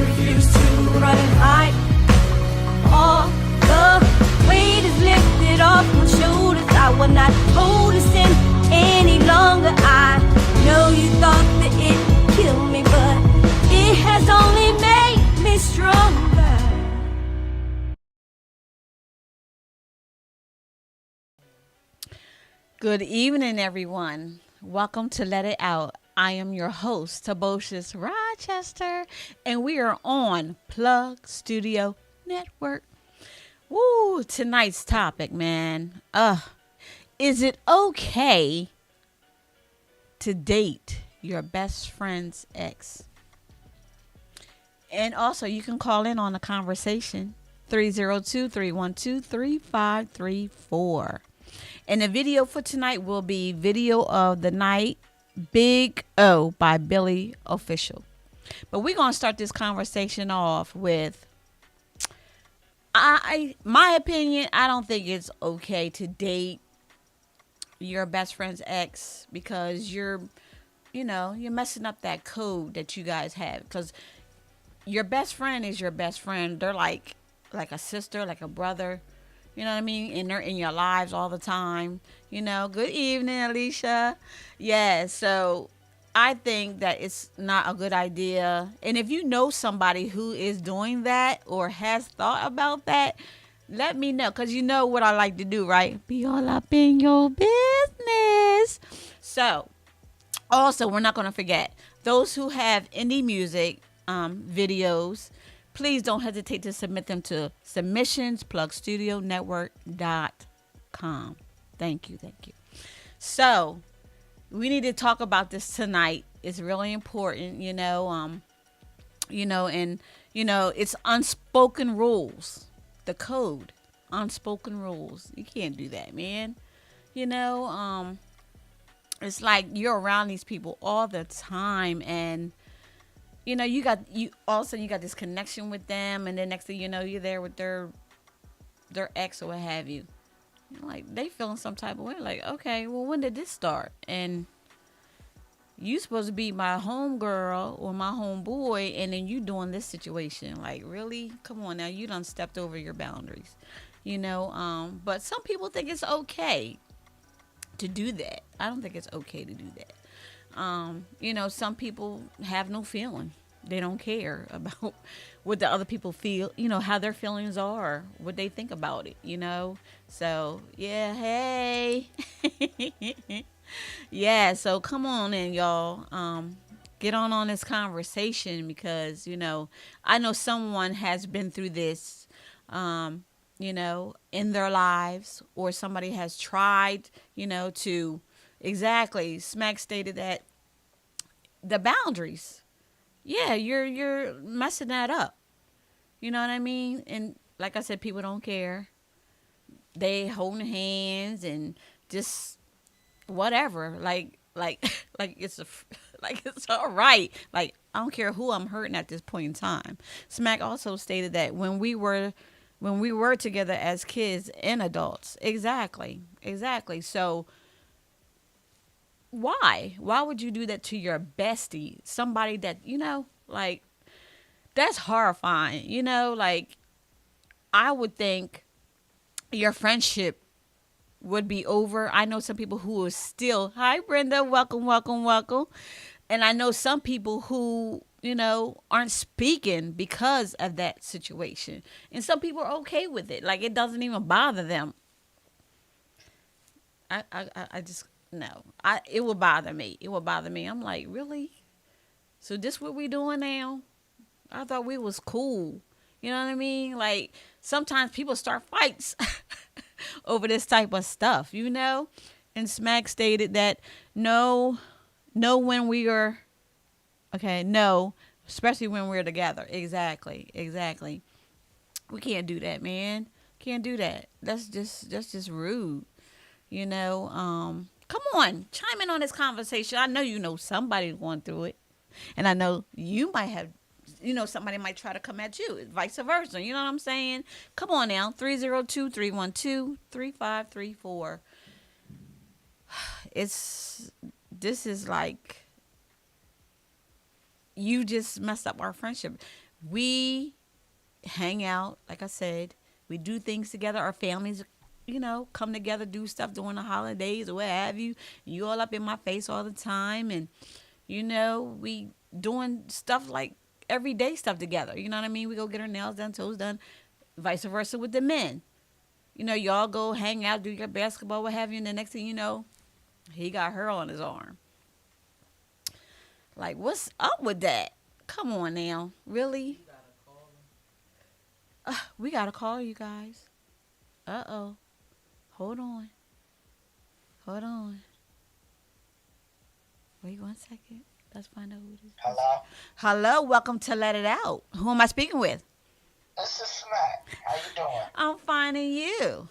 refuse to run and hide. All the weight is lifted off my shoulders. I will not hold this in any longer. I know you thought that it killed me, but it has only made me stronger. Good evening, everyone. Welcome to Let It Out. I am your host, Taboshes Rochester, and we are on Plug Studio Network. Woo, tonight's topic, man. Is it okay to date your best friend's ex? And also, you can call in on the conversation 302-312-3534. And the video for tonight will be Video of the Night, Big O by Billy Official. But we're going to start this conversation off with, my opinion, I don't think it's okay to date your best friend's ex because you're messing up that code that you guys have. Because your best friend is your best friend. They're like a sister, like a brother. You know what I mean? And they're in your lives all the time. Good evening, Alicia. Yeah, so I think that it's not a good idea. And if you know somebody who is doing that or has thought about that, let me know. Because you know what I like to do, right? Be all up in your business. So, also, we're not going to forget, those who have indie music videos, please don't hesitate to submit them to submissionsplugstudionetwork.com. Thank you. So, we need to talk about this tonight. It's really important, and it's unspoken rules. The code, unspoken rules. You can't do that, man. It's like you're around these people all the time, and you got this connection with them, and then next thing you know, you're there with their ex or what have you. Like, they feeling some type of way. Like, okay, well, when did this start? And you supposed to be my homegirl or my homeboy, and then you doing this situation. Like, really? Come on now, you done stepped over your boundaries. But some people think it's okay to do that. I don't think it's okay to do that. Some people have no feeling. They don't care about what the other people feel, how their feelings are, what they think about it, So, yeah, hey. Yeah, so come on in, y'all. Get on this conversation because, I know someone has been through this, in their lives, or somebody has tried, to exactly. Smack stated that the boundaries. Yeah, you're messing that up. You know what I mean? And like I said, people don't care. They holding hands and just whatever. Like like it's all right. Like, I don't care who I'm hurting at this point in time. Smack also stated that when we were together as kids and adults. Exactly. So why would you do that to your bestie, somebody that like, that's horrifying. Like, I would think your friendship would be over. I know some people who are still, hi Brenda, welcome. And I know some people who aren't speaking because of that situation, and some people are okay with it, like it doesn't even bother them. I just, no. It will bother me. I'm like, really? So this what we doing now? I thought we was cool. You know what I mean? Like, sometimes people start fights over this type of stuff, And Smack stated that no, when we are, okay, no, especially when we're together. Exactly. We can't do that, man. Can't do that. That's just rude. Come on, chime in on this conversation. I know somebody going through it, and I know you might have, somebody might try to come at you, vice versa. You know what I'm saying? Come on now, 302-312-3534. This is like, you just messed up our friendship. We hang out, like I said. We do things together. Our families, come together, do stuff during the holidays or what have you. You all up in my face all the time, and we doing stuff like everyday stuff together. You know what I mean? We go get our nails done, toes done, vice versa with the men. Y'all go hang out, do your basketball, what have you, and the next thing you know, he got her on his arm. Like, what's up with that? Come on now. Really? We got to call you guys. Uh-oh. Hold on. Hold on. Wait 1 second. Let's find out who it is. Hello? Hello. Welcome to Let It Out. Who am I speaking with? This is Smack. How you doing? I'm finding you.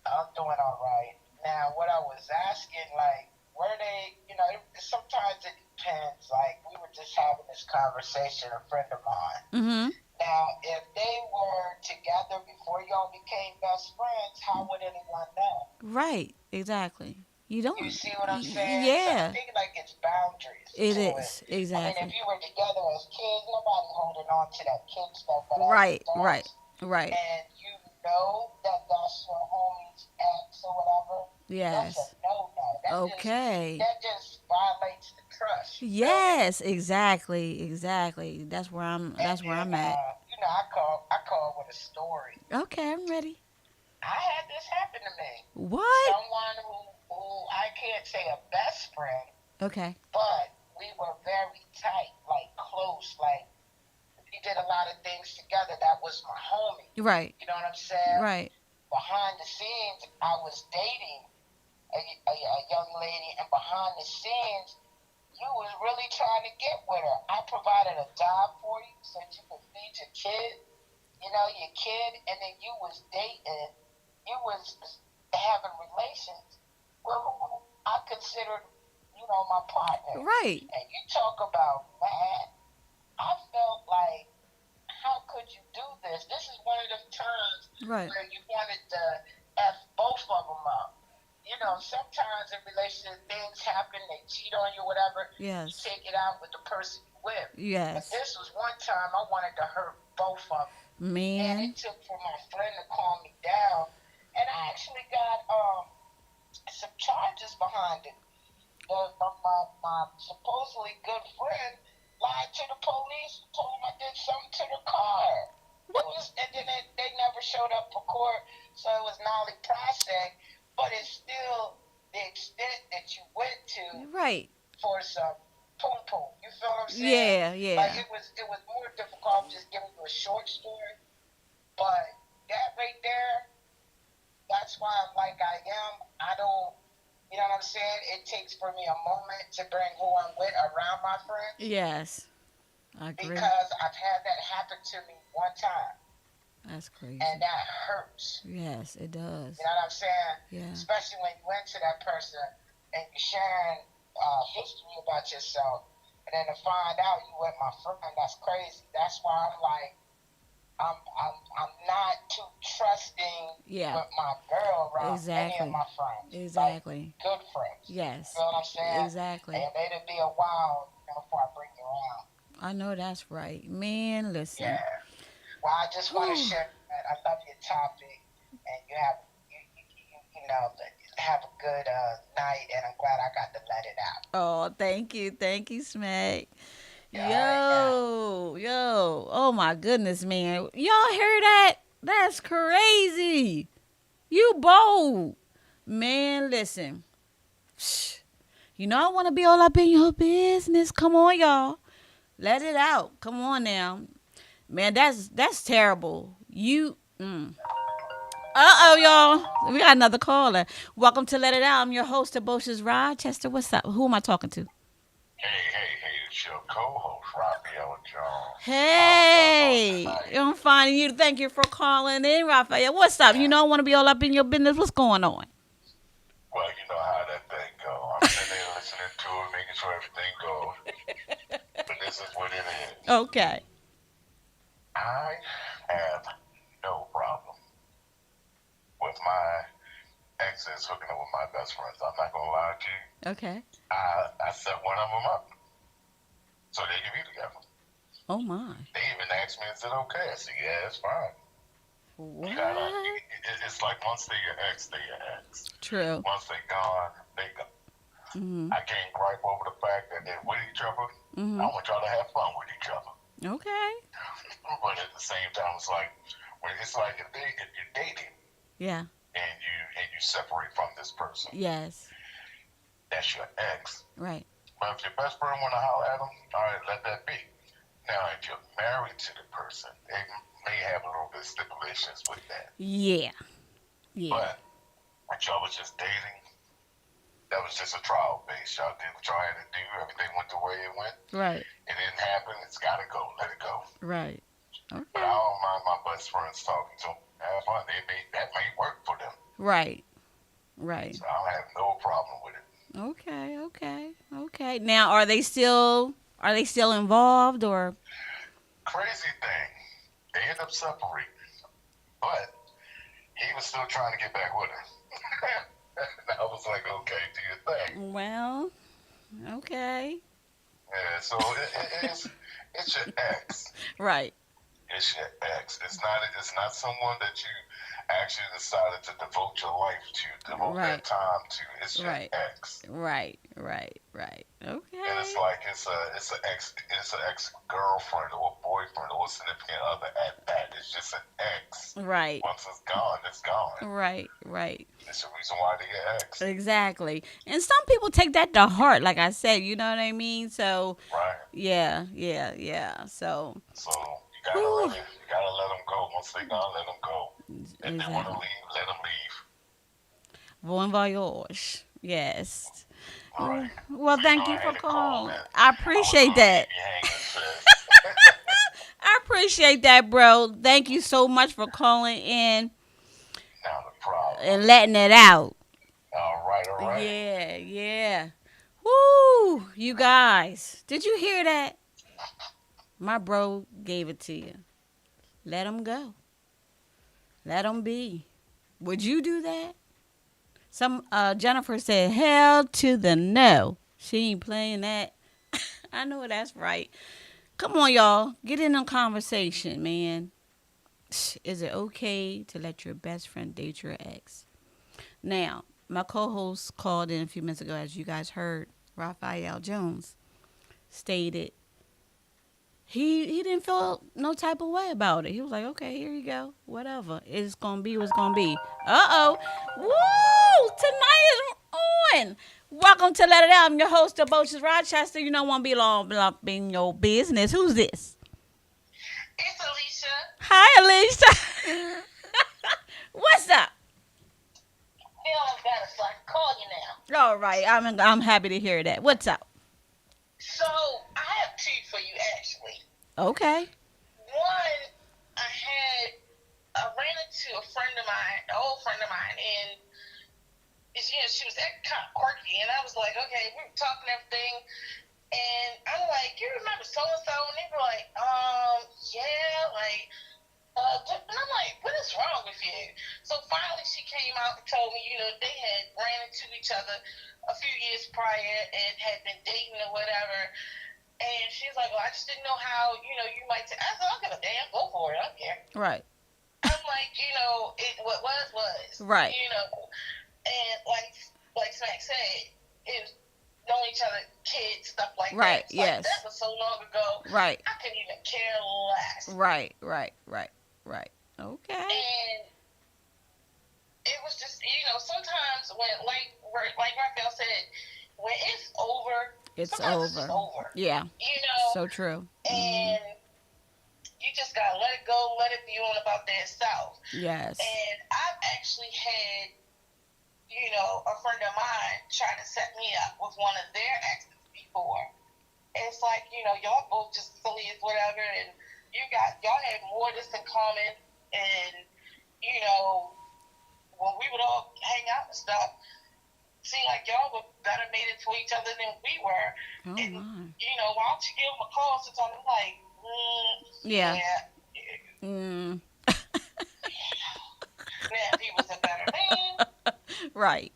I'm doing all right. Now, what I was asking, like, where they, sometimes it depends. Like, we were just having this conversation, a friend of mine. Mm-hmm. Now, if they were together before y'all became best friends, how would anyone know? Right. Exactly. You don't. You see what I'm saying? Yeah. So I think, like, it's boundaries. It to is. I mean, Exactly. if you were together as kids, nobody holding on to that kid stuff. But Right. as Right. adults, Right. and you know that that's your homie's ex or whatever, Yes. that's a no-no. Okay. That just violates the trust. Yes, exactly, exactly. That's where I'm. That's where I'm at. I call with a story. Okay, I'm ready. I had this happen to me. What? Someone who I can't say a best friend, Okay. but we were very tight, like close, like we did a lot of things together. That was my homie. Right. You know what I'm saying? Right. Behind the scenes, I was dating a young lady, and behind the scenes, you was really trying to get with her. I provided a job for you so that you could feed your kid, your kid, and then you was dating, you was having relations with who I considered, my partner. Right. And you talk about, man, I felt like, how could you do this? This is one of them times Right. where you wanted to F both of them up. Sometimes in relationships, things happen, they cheat on you, whatever. Yes. You take it out with the person you with. Yes. But this was one time I wanted to hurt both of them. And Man. it took for my friend to calm me down. And I actually got some charges behind it. My supposedly good friend lied to the police, told them I did something to the car. And then they never showed up for court, so it was nolly process. But it's still the extent that you went to Right. for some poom poom. You feel what I'm saying? Yeah. Yeah. Like it was more difficult just giving you a short story. But that right there, that's why I'm like I am. I don't, you know what I'm saying? It takes for me a moment to bring who I'm with around my friends. Yes. I agree. Because I've had that happen to me one time. That's crazy. And that hurts. Yes, it does. You know what I'm saying? Yeah. Especially when you went to that person and you're sharing history about yourself. And then to find out you with my friend, that's crazy. That's why I'm like, I'm not too trusting with my girl around any of my friends. Exactly. Like, good friends. Yes. You know what I'm saying? Exactly. And it'll be a while before I bring you around. I know that's right. Man, listen. Yeah. Well, I just want to share that I love your topic, and you have a good night, and I'm glad I got to let it out. Oh, thank you, Smack. Yeah, Yo, oh my goodness, man. Y'all hear that? That's crazy. You bold. Man, listen. I want to be all up in your business. Come on, y'all. Let it out. Come on now. Man, that's terrible. Y'all. We got another caller. Welcome to Let It Out. I'm your host, Abocious Rochester. What's up? Who am I talking to? Hey, it's your co-host, Raphael Jones. Hey, I'm finding you. Thank you for calling in, Raphael. What's up? I want to be all up in your business. What's going on? Well, you know how that thing goes. I'm sitting there listening to it, making sure everything goes. But this is what it is. Okay. I have no problem with my exes hooking up with my best friends. I'm not going to lie to you. Okay. I set one of them up so they could be together. Oh, my. They even even asked me, is it okay? I said, yeah, it's fine. What? It's like once they're your ex, they're your ex. True. Once they gone, they gone. Mhm. I can't gripe over the fact that they're with each other. I Mhm. want y'all to have fun with each other. Okay. But at the same time, it's like if you're dating Yeah. and you separate from this person, Yes. that's your ex. Right. But if your best friend want to holler at them, all right, let that be. Now, if you're married to the person, they may have a little bit of stipulations with that. Yeah. Yeah. But if y'all was just dating, that was just a trial base. Y'all did what y'all had to do. Everything went the way it went. Right. It didn't happen. It's got to go. Let it go. Right. But Okay. I don't mind my best friends talking to them. Have fun. That may work for them. Right. Right. So I have no problem with it. Okay. Okay. Okay. Now, are they still involved or? Crazy thing, they end up separating, but he was still trying to get back with her. And I was like, okay, do your thing. Well. Okay. Yeah, so it's your ex. Right. It's your ex. It's not someone that you actually decided to devote your life to, devote Right. that time to. It's your Right. ex. Right. Right. Right. Okay. And it's like it's an ex girlfriend or boyfriend or significant other at that. It's just an ex. Right. Once it's gone, it's gone. Right. Right. It's the reason why they get ex. Exactly. And some people take that to heart, like I said, you know what I mean? So, Right. yeah. So, So you gotta Whew. let them go. Once they gone, let them go. If they want to exactly. leave, let them leave. Bon voyage. Yes. Right. Well, So thank go you for ahead and call calling. that. I I was appreciate gonna that. leave you hanging, sis. I appreciate that, bro. Thank you so much for calling in Not a problem. and letting it out. All right. Yeah. Woo! You guys, did you hear that? My bro gave it to you. Let him go. Let him be. Would you do that? Some Jennifer said, "Hell to the no." She ain't playing that. I know that's right. Come on, y'all. Get in a conversation, man. Is it okay to let your best friend date your ex? Now, my co-host called in a few minutes ago, as you guys heard. Raphael Jones stated he didn't feel no type of way about it. He was like, okay, here you go. Whatever. It's going to be what's going to be. Uh-oh. Woo! Tonight is on. Welcome to Let It Out. I'm your host, Boches Rochester. You don't want to be long in your business. Who's this? It's Alicia. Hi, Alicia. What's up? Feeling better, so I can call you now. All right. I'm happy to hear that. What's up? So, I have two for you, actually. Okay. One, I ran into a friend of mine, an old friend of mine, and she was acting kind of quirky, and I was like, okay, we were talking everything, and I'm like, you remember so-and-so? And they were like, yeah, like, and I'm like, what is wrong with you? So finally she came out and told me, they had ran into each other a few years prior and had been dating or whatever. And she's like, well, I just didn't know how, you might I said, I don't give a damn, go for it, I don't care. Right. I'm like, what was. Right. And like Smack said, it was knowing each other, kids, stuff like Right, that. It's like, yes. that was so long ago. Right. I couldn't even care less. Right. Okay. And it was just, sometimes when, like Raphael said, when it's over, It's sometimes over. it's over. Yeah. So true. And you just gotta let it go, let it be on about their self. Yes. And I've actually had, a friend of mine try to set me up with one of their exes before. And it's like, y'all both just silly as whatever, and y'all had more this in common, and, when we would all hang out and stuff, seemed like y'all were better mated for each other than we were. Oh, And, my. why don't you give them a call sometime? I'm like, Yeah. Now, if he was a better man, Right.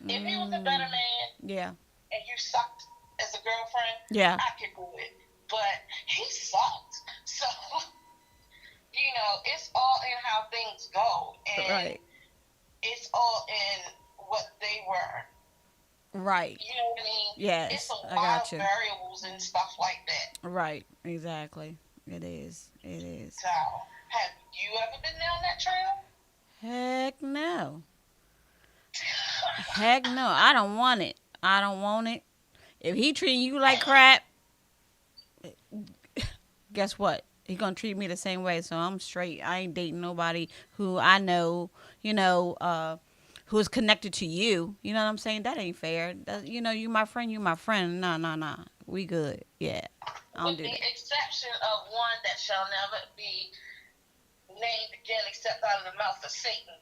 if he was a better man, Yeah. and you sucked as a girlfriend, Yeah. I could do it. But he sucked. So it's all in how things go, and Right. it's all in what they were. Right. You know what I mean? It's Yes, a I lot got of you. variables and stuff like that. Right. Exactly. It is. It is. So, have you ever been down that trail? Heck no. Heck no. I don't want it. I don't want it. If he treating you like crap, guess what? He gonna treat me the same way. So I'm straight. I ain't dating nobody who I know, who is connected to you. You know what I'm saying? That ain't fair. You my friend. You my friend. Nah, nah, nah. We good. Yeah. I don't With do the that. exception of one that shall never be named again except out of the mouth of Satan.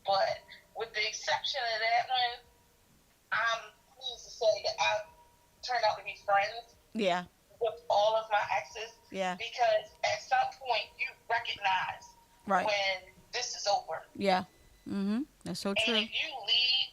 But with the exception of that one, I'm pleased to say that I've turned out to be friends Yeah. with all of my exes Yeah. because at some point you recognize Right. when this is over. Yeah. That's so And true. if you leave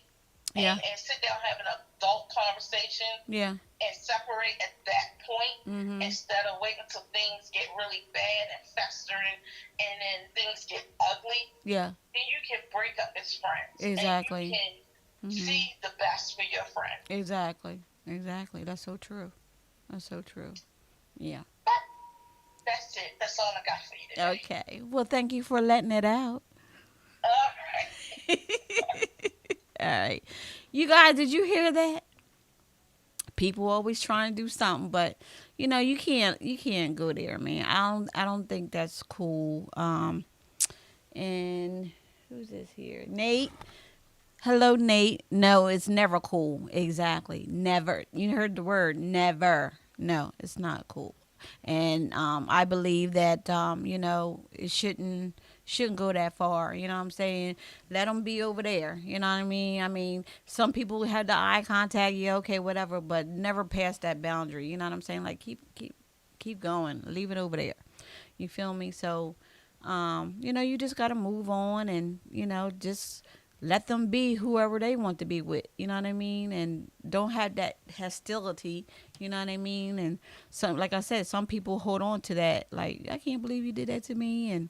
Yeah. and sit down have an adult conversation Yeah. and separate at that point Mhm. instead of waiting until things get really bad and festering and then things get ugly, Yeah. then you can break up as friends. Exactly. And you can Mhm. see the best for your friend. Exactly. Exactly. That's so true. That's so true. Yeah. But that's it. That's all I got for you today. Okay. Well, thank you for letting it out. All right. All right. You guys, did you hear that? People always trying to do something, but you can't go there, man. I don't think that's cool. And who's this here? Nate. Hello, Nate. No, it's never cool. Exactly. Never. You heard the word never. No, it's not cool. And I believe that it shouldn't go that far. You know what I'm saying? Let them be over there. You know what I mean? I mean, some people had the eye contact. Yeah, okay, whatever, but never pass that boundary. You know what I'm saying? Like keep going. Leave it over there. You feel me? So, you just got to move on and, just let them be whoever they want to be with. You know what I mean? And don't have that hostility. You know what I mean? And some, like I said, some people hold on to that. Like, I can't believe you did that to me.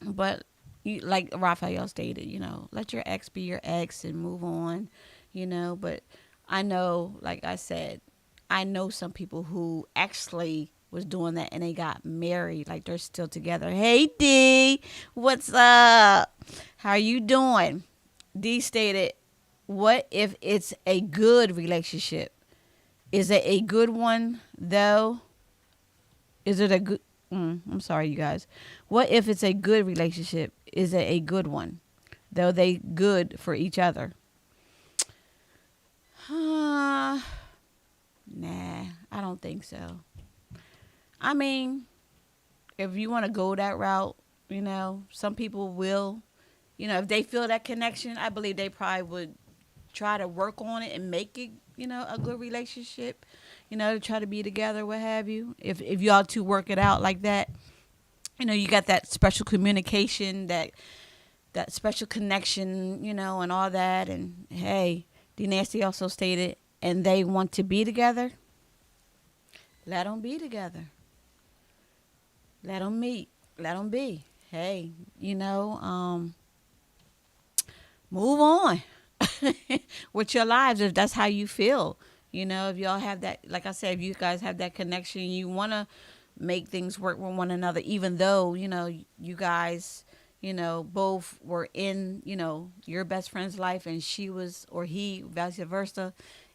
But like Raphael stated, let your ex be your ex and move on. But I know, like I said, I know some people who actually was doing that and they got married. Like they're still together. Hey D, what's up? How you doing? D stated, what if it's a good relationship? Is it a good one though? Is it a good I'm sorry, you guys. What if it's a good relationship? Is it a good one? Though they good for each other? Nah, I don't think so. I mean, if you want to go that route, some people will, if they feel that connection, I believe they probably would try to work on it and make it, a good relationship, to try to be together, what have you. If y'all two work it out like that, you got that special communication, that special connection, and all that. And hey, D Nasty also stated, and they want to be together, let them be together. Let them meet. Let them be. Hey, move on with your lives if that's how you feel. If y'all have that, like I said, if you guys have that connection, you want to make things work with one another, even though, you guys, both were in, your best friend's life and she was, or he, vice versa,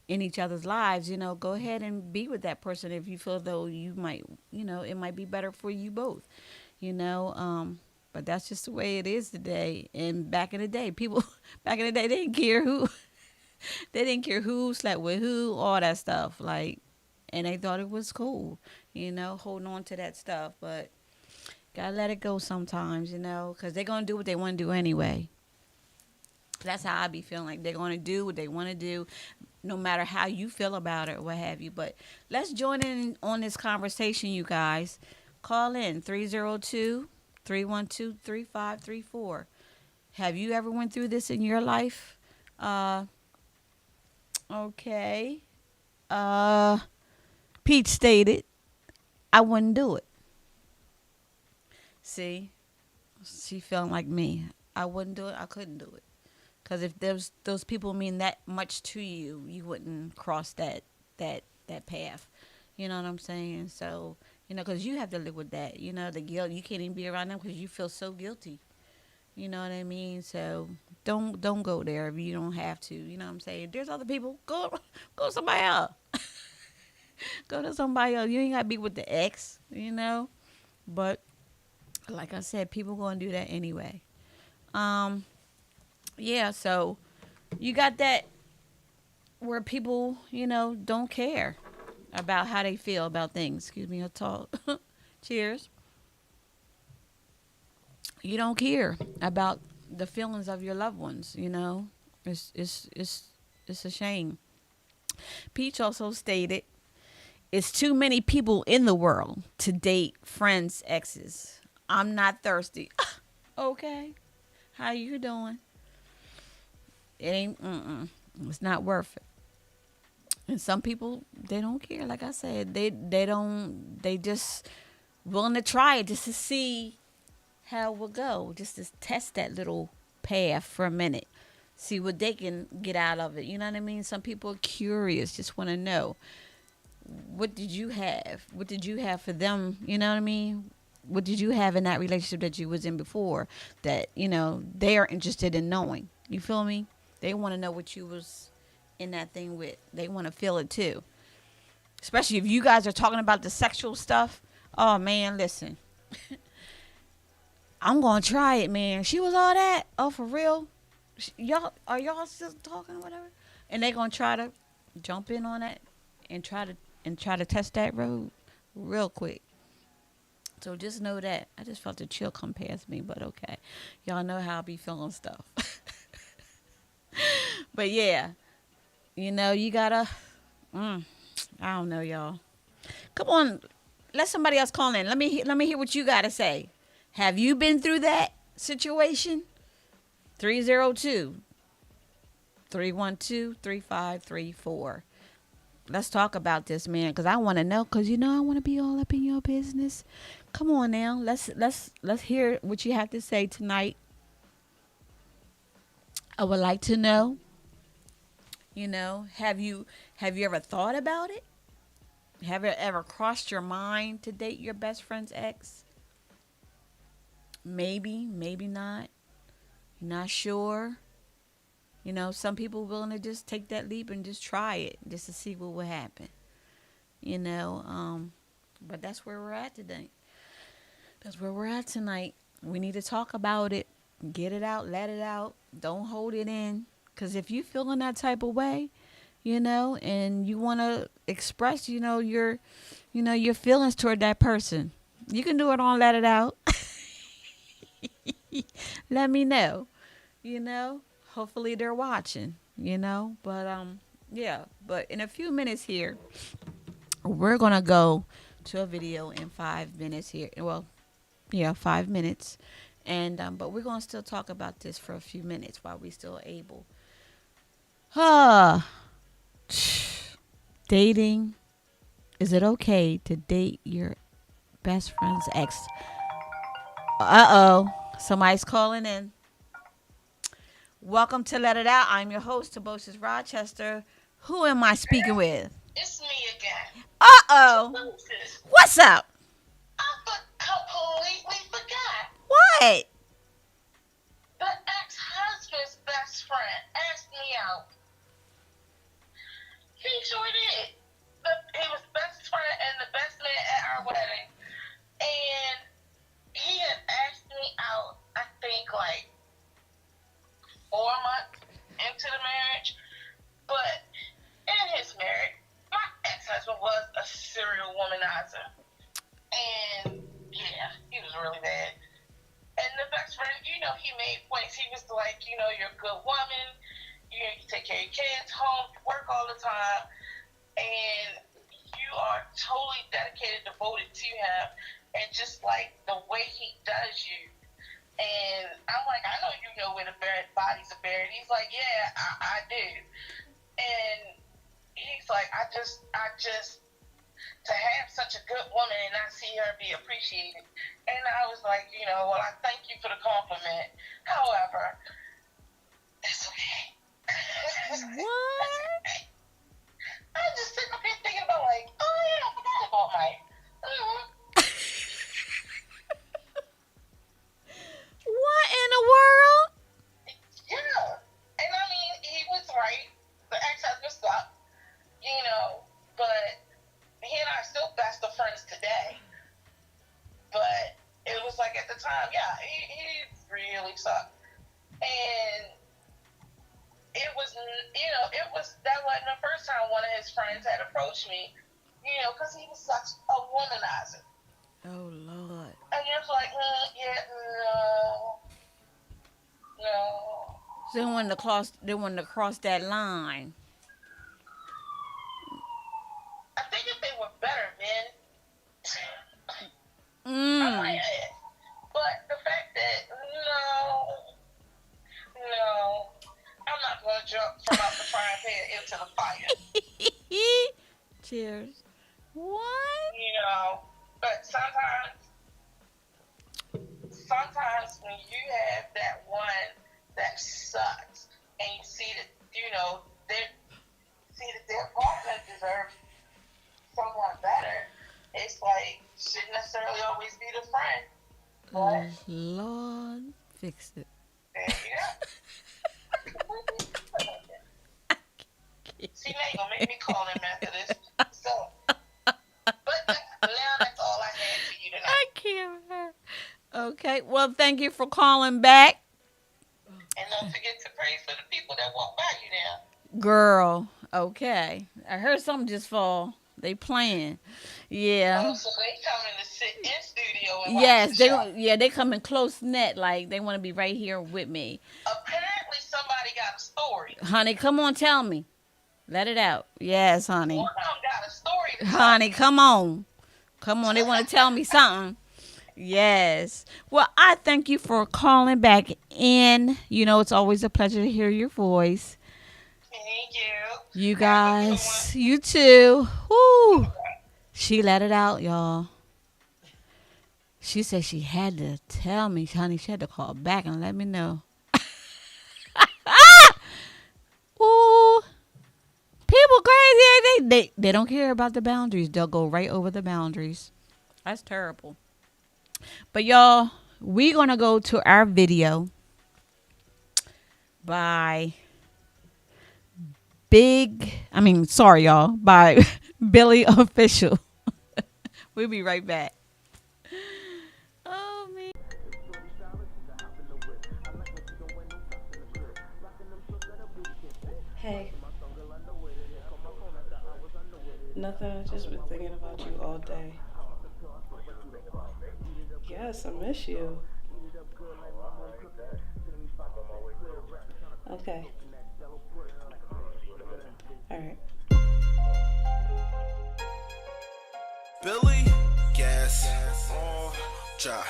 in each other's lives, go ahead and be with that person if you feel though you might, it might be better for you both, but that's just the way it is today. And back in the day, people, back in the day, they didn't care who, they didn't care who slept with who, all that stuff. Like, and they thought it was cool, holding on to that stuff. But gotta let it go sometimes, because they're gonna do what they want to do anyway. That's how I be feeling. Like they're gonna do what they want to do, no matter how you feel about it or what have you. But let's join in on this conversation, you guys. Call in 302-312-3534. Have you ever went through this in your life? Okay. Pete stated, I wouldn't do it. See, She feeling like me. I wouldn't do it. I couldn't do it. Because if those people mean that much to you, you wouldn't cross that path. You know what I'm saying? So, because you have to live with that. The guilt. You can't even be around them because you feel so guilty. You know what I mean? So don't go there if you don't have to. You know what I'm saying? There's other people. Go somebody else. Go to somebody else. You ain't gotta be with the ex. But like I said, people gonna do that anyway. Yeah. So you got that where people don't care about how they feel about things. Excuse me, I talk. Cheers. You don't care about the feelings of your loved ones. It's a shame. Peach also stated, "It's too many people in the world to date friends' exes. I'm not thirsty." Okay, how you doing? It ain't. It's not worth it. And some people, they don't care. Like I said, they don't. They just willing to try it just to see how it will go, just to test that little path for a minute, see what they can get out of it. You know what I mean? Some people are curious, just want to know, what did you have? What did you have for them? You know what I mean? What did you have in that relationship that you was in before that, they are interested in knowing? You feel me? They want to know what you was in that thing with. They want to feel it too. Especially if you guys are talking about the sexual stuff. Oh, man, listen. I'm going to try it, man. She was all that? Oh, for real? Y'all still talking or whatever? And they going to try to jump in on that and try to test that road real quick. So just know that. I just felt a chill come past me, but okay. Y'all know how I be feeling stuff. But yeah, you gotta, I don't know, y'all. Come on, let somebody else call in. Let me hear what you gotta say. Have you been through that situation? 302-312-3534. Let's talk about this, man, because I want to know, because I want to be all up in your business. Come on now. Let's hear what you have to say tonight. I would like to know, have you ever thought about it? Have it ever crossed your mind to date your best friend's ex? Maybe not. You're not sure. Some people willing to just take that leap and just try it just to see what will happen. But that's where we're at today. That's where we're at tonight. We need to talk about it. Get it out, let it out. Don't hold it in. Because if you feel in that type of way, and you want to express, your feelings toward that person, you can do it on Let It Out. Let me know. Hopefully they're watching, but yeah, but in a few minutes here, we're going to go to a video in 5 minutes here. Well, yeah, 5 minutes. And, but we're going to still talk about this for a few minutes while we still able. Dating. Is it okay to date your best friend's ex? Uh-oh. Somebody's calling in. Welcome to Let It Out. I'm your host, Tobosius Rochester. Who am I speaking with? It's me again. Uh-oh. What's up? I completely forgot. What? The ex-husband's best friend asked me out. He sure did. He was best friend and the best man at our wedding. And he had asked me out, I think, like 4 months into the marriage. But in his marriage, my ex-husband was a serial womanizer. And yeah, he was really bad. And the best friend, he made points. He was like, you're a good woman. You take care of your kids, home, work all the time. And you are totally dedicated, devoted to him. And just like the way he does you. And I'm like, I know you know where the bodies are buried. He's like, yeah, I do. And he's like, I just to have such a good woman and not see her be appreciated. And I was like, well, I thank you for the compliment. However, it's okay. What? I just sitting up here thinking about like, oh yeah, I forgot about Mike. What in the world? Yeah. And I mean, he was right. The ex-husband sucked, but he and I are still best of friends today. But it was like at the time, yeah, he really sucked. And it was, that wasn't the first time one of his friends had approached me, because he was such a womanizer. Oh, Lord. And it's like, no. So they wanted to cross that line. I think if they were better men, I Mm. might have. But the fact that, no, I'm not going to jump from out the frying pan into the fire. Cheers. What? But sometimes when you have that one that sucks and you see that, their partner deserves someone better, it's like, shouldn't necessarily always be the friend. Oh, Lord, fix it. There you go. See, now you're going to make me call him after this. So, but now that's all I had for you tonight. I can't. Okay, well, thank you for calling back. And don't forget to pray for the people that walk by you now. Girl, okay. I heard something just fall. They playing. Yeah. Oh, so they coming to sit in studio and watch Yes, the show. they come in close net, like they want to be right here with me. Apparently somebody got a story. Honey, come on, tell me. Let it out. Yes, honey. One of them got a story to tell. Honey, come on. Come on, they want to tell me something. Yes. Well, I thank you for calling back in. It's always a pleasure to hear your voice. Thank you. You guys, you too. Woo. She let it out, y'all. She said she had to tell me, honey. She had to call back and let me know. Ooh. People crazy. They don't care about the boundaries. They'll go right over the boundaries. That's terrible. But y'all, we're going to go to our video by by Billy Official. We'll be right back. Oh, man. Hey. Nothing. I've just been thinking about you all day. Yes, I miss you. Okay. All right. Billy, gas, ja,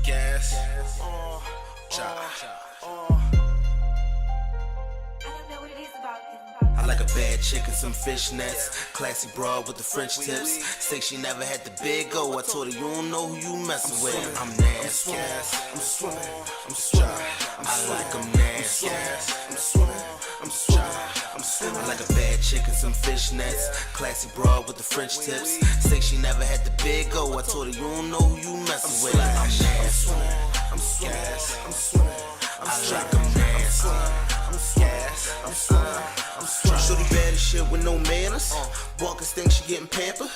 gas, ja. I like a bad chick and some fishnets. Classy broad with the French tips. Say she never had the big O. I told her you don't know who you messing with. I'm nasty. I'm swimming. I'm swimming. I like them nasty. I'm swimming. I'm swimming. I'm swimming. I like a bad chick and some fishnets. Classy broad with the French tips. Say she never had the big O. I told her you don't know who you messing with. I'm nasty. I'm swimming. I'm swimming. I like them nasty. I'm gas. I'm swimming. Shorty bad as shit with no manners. Walkers think she getting pampered.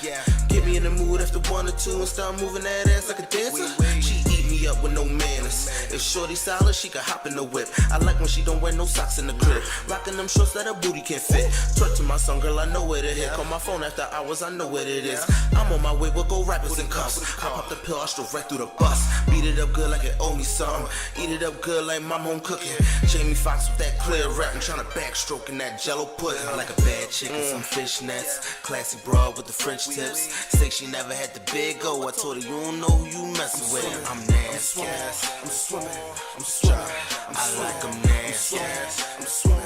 Get me in the mood after 1 or 2 and start moving that ass like a dancer. She eat me up with no manners. If shorty solid, she can hop in the whip. I like when she don't wear no socks in the crib. Rockin' them shorts that her booty can't fit. Twerk to my song, girl, I know where to hit. Call my phone after hours, I know what it is. I'm on my way, we'll go rappers and cuffs. I pop the pill, I stroll right through the bus. Beat it up good like it owe me something. Eat it up good like mom home cooking. Jamie Foxx with that clear rap, I'm tryna backstroke in that jello pudding. I like a bad chick and some fishnets. Classy broad with the French tips. Say she never had the big O. I told her you don't know who you messing with. I'm nasty. I'm swimming. I'm swimming. I like them nasty. I'm swimming.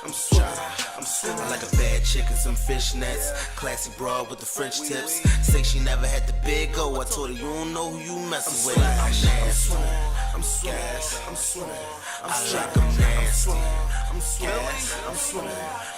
I'm swimming. I'm swimming. I like a bad chick and some fishnets. Classy broad with the French tips. Say she never had the big O. I told her you don't know who you messing with. I'm nasty. I'm swimming. I'm swimming. I like them nasty. I'm swimming. I'm swimming.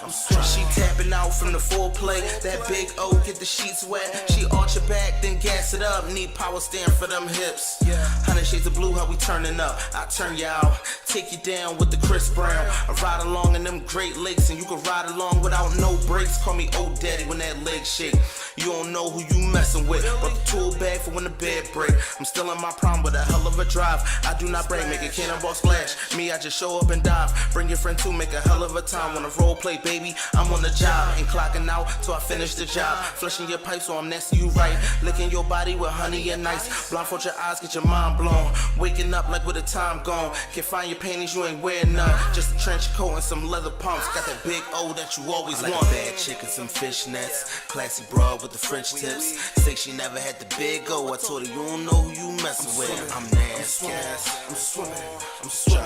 I'm swimming. She tapping out from the foreplay. That big O get the sheets wet. She arch her back, then gas it up. Need power stand for them hips. 100 shades of blue, how we turning up. I turn you out, take you down with the Chris Brown. I ride along in them Great Lakes, and you can ride along without no brakes. Call me old daddy when that leg shake. You don't know who you messing with, but the tool bag for when the bed break. I'm still in my prime with a hell of a drive. I do not break, make a cannonball splash. Me, I just show up and dive. Bring your friend too, make a hell of a time. Wanna role play, baby? I'm on the job. Ain't clocking out till I finish the job. Flushing your pipe so I'm next to you right. Licking your body with honey and ice. Blindfold your eyes, get your mind blown. Waking up like where the time gone. Can't find your panties, you ain't wearing none. Just a trench coat and some leather pumps. Got that big O that you always want. A bad chick and some fishnets. Classy broad with the French tips. Say she never had the big O. I told her you don't know who you messing with. I'm nasty. I'm swimming. I'm swimming.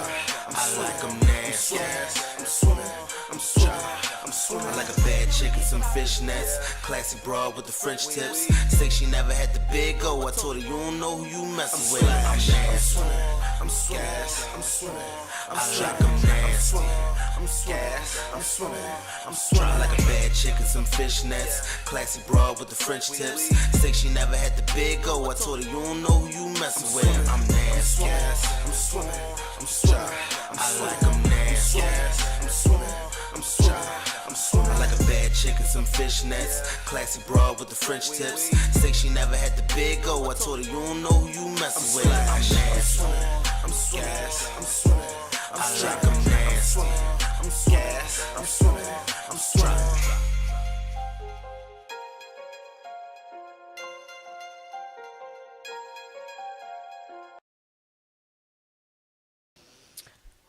I like them nasty. I'm swimming. I'm swimming. I'm swimming. I like a bad chick and some fishnets. Classy broad with the French tips. Say she never had the big O. I told her you don't know who you messing with. I'm nasty. I'm swimming. I'm swimming. I like them nasty. I'm swimming. I'm swimming. I'm swimming. I like a bad chick and some fishnets. Classy broad with the French tips. Say she never had the big O. I told her you don't know who you messing with. I'm nasty. I'm swimming. I'm swimming. I like them nasty. I'm swimming. I'm swimming. I'm swimming. I like a bad chick and some fishnets. Classy broad with the French tips. Say she never had the big O. I told her you don't know who you messing with. I'm nasty. I'm swimming. I'm swimming. I like them nasty. I'm swimming. I'm swimming. I'm swimming.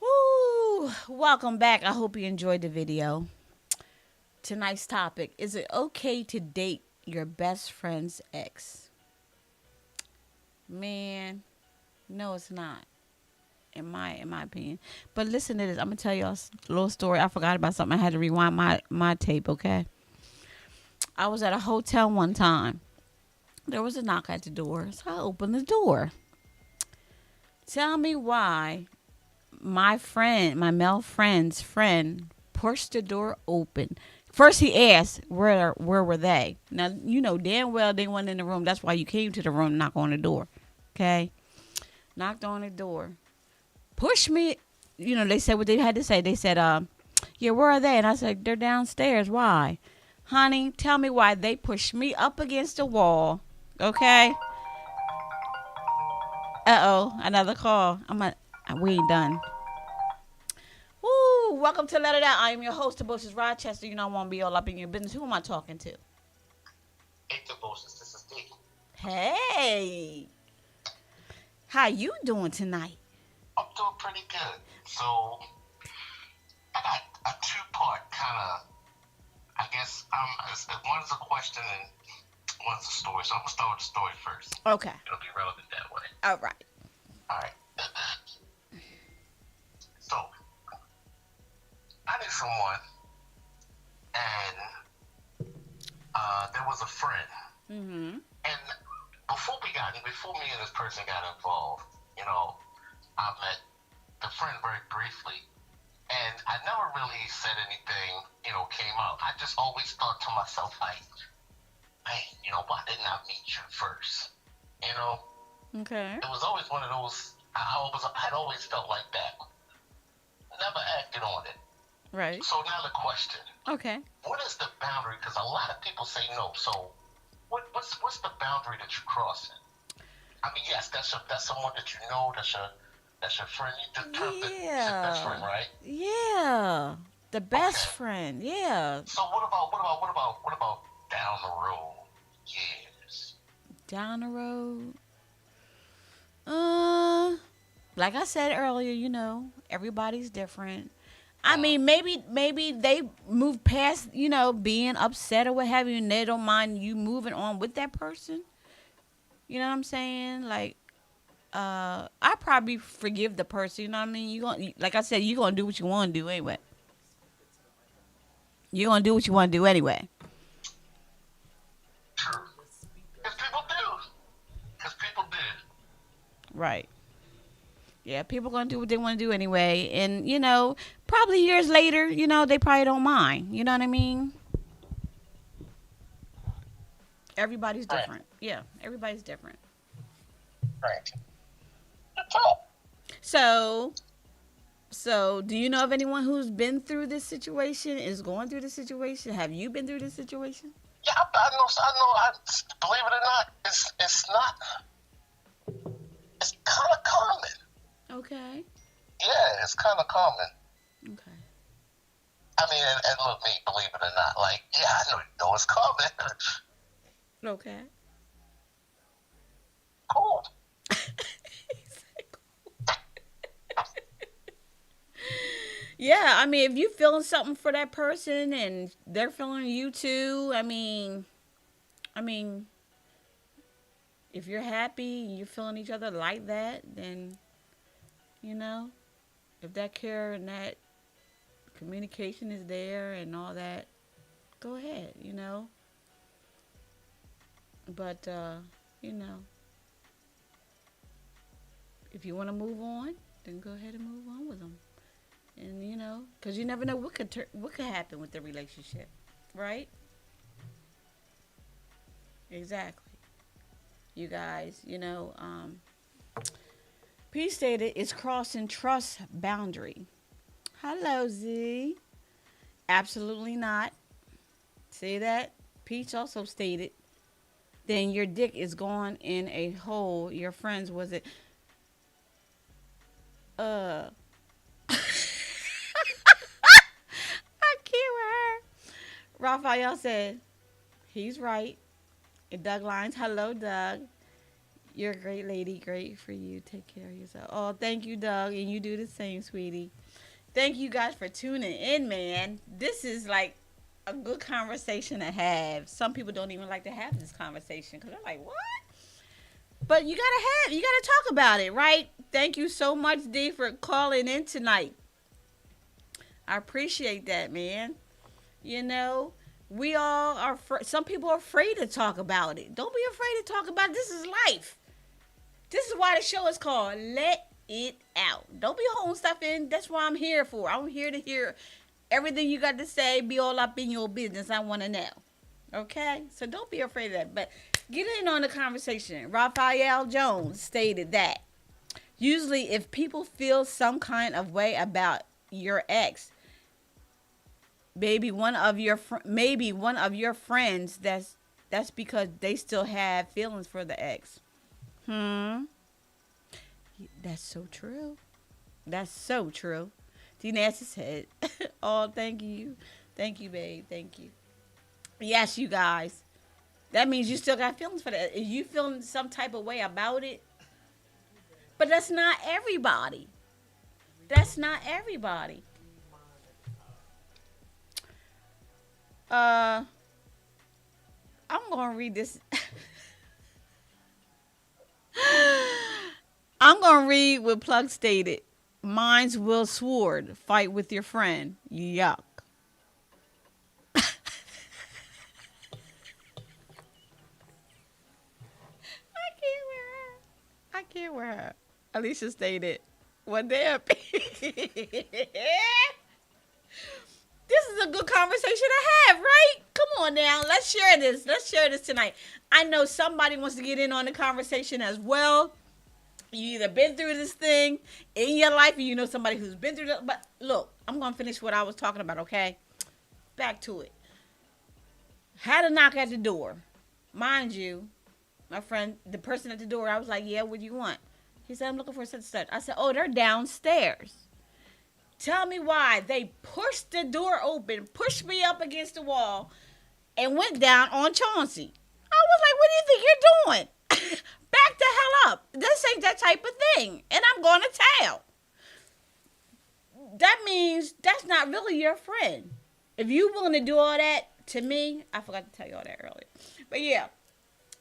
Woo! Welcome back. I hope you enjoyed the video. Tonight's topic: is it okay to date your best friend's ex? Man, no, it's not. In my opinion. But listen to this. I'm gonna tell y'all a little story. I forgot about something. I had to rewind my tape. Okay. I was at a hotel one time. There was a knock at the door, so I opened the door. Tell me why my male friend's friend, pushed the door open. First he asked, where were they? Now, you know damn well they weren't in the room. That's why you came to the room and knocked on the door. Okay? Knocked on the door. Pushed me. You know, they said what they had to say. They said, yeah, where are they? And I said, they're downstairs. Why? Honey, tell me why they pushed me up against the wall. Okay? Uh-oh, another call. We ain't done. Woo, welcome to Let It Out. I am your host, Toboshes Rochester. You know I want to be all up in your business. Who am I talking to? Hey, Toboshes, this is D. Hey. How you doing tonight? I'm doing pretty good. So, I got a two-part kind of, I guess, one's a question and one's a story. So I'm going to start with the story first. Okay. It'll be relevant that way. All right. All right. So, I knew someone, and there was a friend. Mm-hmm. And before me and this person got involved, you know, I met the friend very briefly, and I never really said anything, you know, came out. I just always thought to myself, like, hey, you know, why didn't I meet you first? You know? Okay. It was always one of those, I'd always felt like that. Never acted on it. Right. So now the question. Okay. What is the boundary? Because a lot of people say no. So what's the boundary that you're crossing? I mean, yes, that's someone that you know, that's your friend. You termed it best friend, right? Yeah. The best friend. Yeah. So what about down the road years? Down the road. Like I said earlier, you know, everybody's different. I mean, maybe they move past, being upset or what have you, and they don't mind you moving on with that person. You know what I'm saying? Like, I probably forgive the person. You know what I mean? Like I said, you gonna do what you want to do anyway. You gonna do what you want to do anyway. True. Because people do. Because people do. Right. Yeah, people gonna do what they want to do anyway, and probably years later, they probably don't mind. You know what I mean? Everybody's different. Yeah, everybody's different. Right. Good talk. So, do you know of anyone who's been through this situation? Is going through this situation? Have you been through this situation? Yeah, I know. Believe it or not, it's not. It's kind of common. Okay. Yeah, it's kind of common. Okay. I mean, and look, me, believe it or not, like, yeah, I know it's common. Okay. Cool. Yeah, I mean, if you feeling something for that person and they're feeling you too, I mean, if you're happy and you're feeling each other like that, then, if that care and that communication is there and all that, go ahead, But, if you want to move on, then go ahead and move on with them. And, because you never know what could happen with the relationship, right? Exactly. You guys, P stated it's crossing trust boundary. Hello, Z. Absolutely not. See that? Peach also stated, then your dick is gone in a hole. Your friends, was it? I can't with her. Raphael said, he's right. And Doug Lines, hello, Doug. You're a great lady. Great for you. Take care of yourself. Oh, thank you, Doug. And you do the same, sweetie. Thank you guys for tuning in, man. This is like a good conversation to have. Some people don't even like to have this conversation because they're like, what? But you gotta talk about it, right? Thank you so much, D, for calling in tonight. I appreciate that, man. We all are, some people are afraid to talk about it. Don't be afraid to talk about it. This is life. This is why the show is called Let It Out. Don't be holding stuff in. That's what I'm here for. I'm here to hear everything you got to say. Be all up in your business. I want to know. Okay? So don't be afraid of that. But get in on the conversation. Raphael Jones stated that usually if people feel some kind of way about your ex, maybe one of your friends, that's because they still have feelings for the ex. That's so true. That's so true. D. Nancy said, oh, thank you. Thank you, babe. Thank you. Yes, you guys. That means you still got feelings for that. If you feeling some type of way about it. But that's not everybody. That's not everybody. I'm going to read this. I'm going to read what Plug stated. Mine's Will Sword. Fight with your friend. Yuck. I can't wear her. Alicia stated, one day up. This is a good conversation to have, right? Come on now. Let's share this. Let's share this tonight. I know somebody wants to get in on the conversation as well. You either been through this thing in your life or you know somebody who's been through it. But look, I'm going to finish what I was talking about, okay? Back to it. Had a knock at the door. Mind you, my friend, the person at the door, I was like, yeah, what do you want? He said, I'm looking for such and such. I said, oh, they're downstairs. Tell me why they pushed the door open, pushed me up against the wall, and went down on Chauncey. I was like, what do you think you're doing? Back the hell up. This ain't that type of thing. And I'm going to tell. that means that's not really your friend. If you willing to do all that to me, I forgot to tell you all that earlier. But yeah,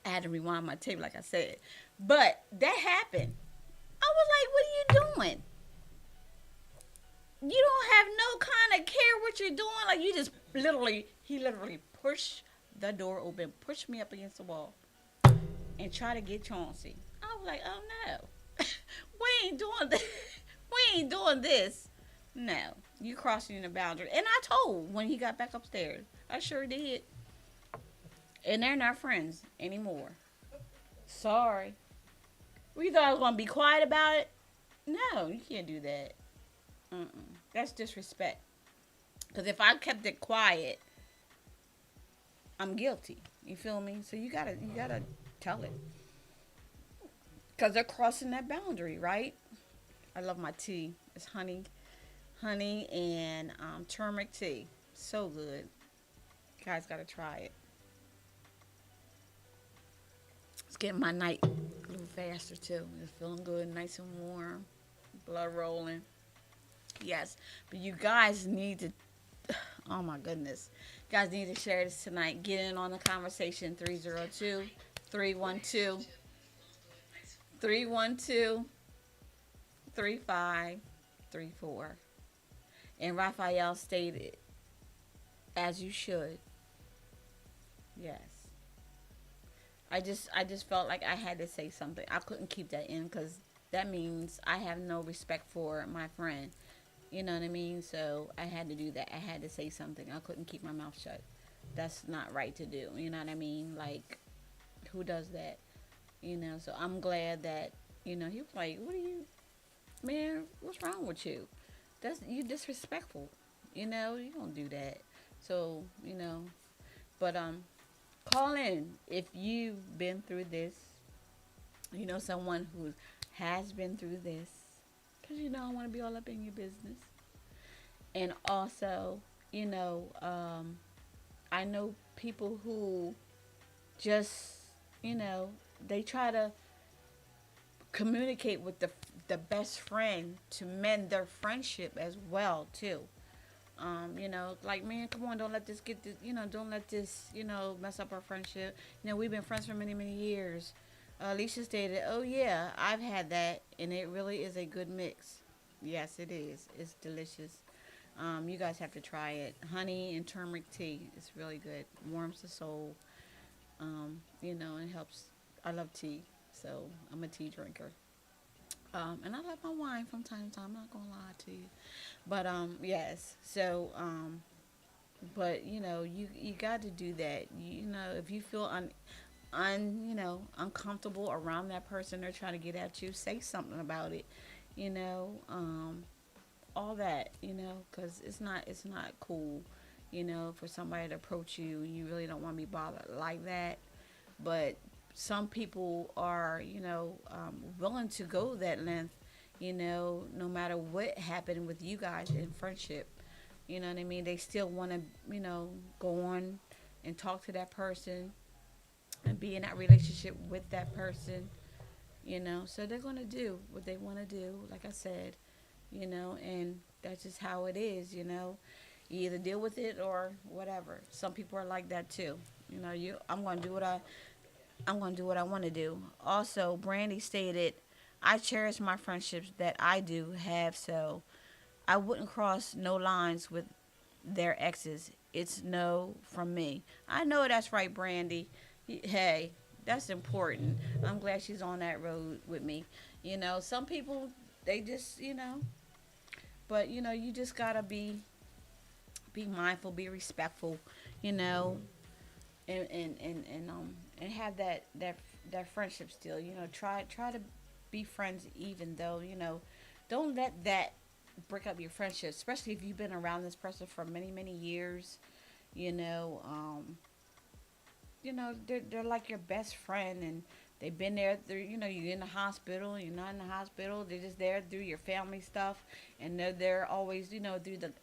I had to rewind my tape, like I said. But that happened. I was like, what are you doing? You don't have no kind of care what you're doing. Like, you just he literally pushed the door open, pushed me up against the wall, and tried to get Chauncey. I was like, oh no. we ain't doing this. We ain't doing this. No, you crossing the boundary. And I told when he got back upstairs. I sure did. And they're not friends anymore. Sorry. We thought I was going to be quiet about it? No, you can't do that. That's disrespect. Because if I kept it quiet, I'm guilty. You feel me? So you gotta tell it. Because they're crossing that boundary, right? I love my tea. It's honey and turmeric tea. So good. You guys gotta try it. It's getting my night a little faster too. It's feeling good, nice and warm, blood rolling. Yes, but you guys need to. Oh my goodness, you guys need to share this tonight. Get in on the conversation. 312-312-3534. And Raphael stated, as you should. Yes. I just felt like I had to say something. I couldn't keep that in because that means I have no respect for my friend. You know what I mean? So I had to do that. I had to say something. I couldn't keep my mouth shut. That's not right to do. You know what I mean? Like, who does that? You know, so I'm glad that, you know, he was like, what are you, man, what's wrong with you? You disrespectful. You know, you don't do that. So, you know, but, call in if you've been through this. You know, someone who has been through this. Because, you know, I want to be all up in your business. And also, you know, I know people who just, you know, they try to communicate with the best friend to mend their friendship as well, too. You know, like, man, come on, don't let this get this, you know, don't let this, you know, mess up our friendship. You know, we've been friends for many, many years. Alicia stated, oh, yeah, I've had that, and it really is a good mix. Yes, it is. It's delicious. You guys have to try it. Honey and turmeric tea. It's really good. Warms the soul. You know, and helps. I love tea, so I'm a tea drinker. And I like my wine from time to time. I'm not going to lie to you. But, yes. So, but, you know, you got to do that. You know, if you feel you know, uncomfortable around that person, they're trying to get at you, say something about it, you know, all that, you know, because it's not cool, you know, for somebody to approach you and you really don't want to be bothered like that. But some people are, you know, willing to go that length, you know, no matter what happened with you guys in friendship, you know what I mean? They still want to, you know, go on and talk to that person and be in that relationship with that person, you know. So they're going to do what they want to do, like I said, you know, and that's just how it is, you know. You either deal with it or whatever. Some people are like that too. You know, I'm going to do what I want to do. Also, Brandy stated, I cherish my friendships that I do have, so I wouldn't cross no lines with their exes. It's no from me. I know that's right, Brandy. Hey, that's important. I'm glad she's on that road with me. You know, some people, they just, you know, but, you know, you just got to be mindful, be respectful, you know, and have that friendship still, you know, try to be friends even though, you know, don't let that break up your friendship, especially if you've been around this person for many, many years, you know, they're like your best friend, and they've been there through, you know, you're in the hospital, you're not in the hospital, they're just there through your family stuff, and they're there always, you know, through the,